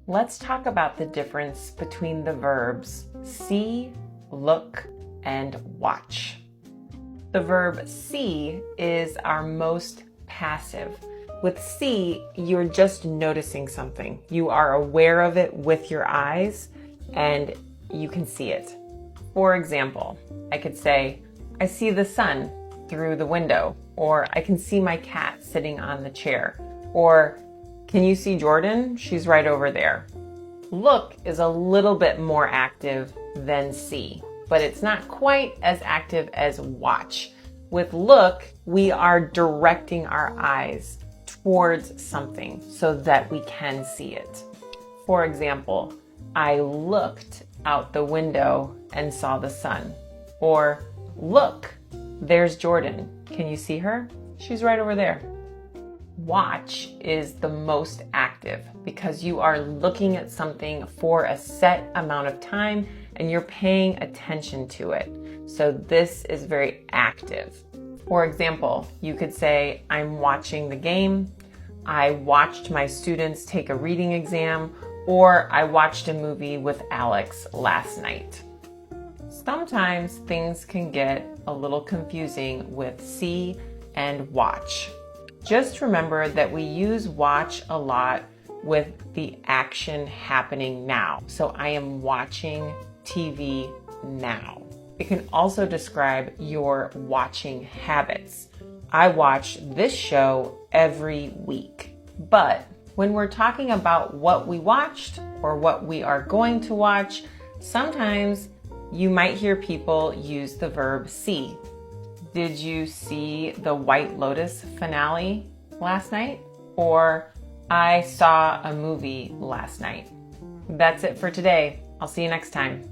Let's talk about the difference between the verbs see, look, and watch. The verb see is our most passive. With see, you're just noticing something. You are aware of it with your eyes and you can see it. For example, I could say, I see the sun through the window, or I can see my cat sitting on the chair, or can you see Jordan? She's right over there. Look is a little bit more active than see, but it's not quite as active as watch. With look, we are directing our eyes towards something so that we can see it. For example, I looked out the window and saw the sun. Or look, there's Jordan. Can you see her? She's right over there. Watch is the most active because you are looking at something for a set amount of time and you're paying attention to it. So this is very active. For example, you could say, I'm watching the game, I watched my students take a reading exam, or I watched a movie with Alex last night. Sometimes things can get a little confusing with see and watch. Just remember that we use watch a lot with the action happening now. So I am watching TV now. It can also describe your watching habits. I watch this show every week. But when we're talking about what we watched or what we are going to watch, sometimes you might hear people use the verb see. Did you see the White Lotus finale last night? Or I saw a movie last night. That's it for today. I'll see you next time.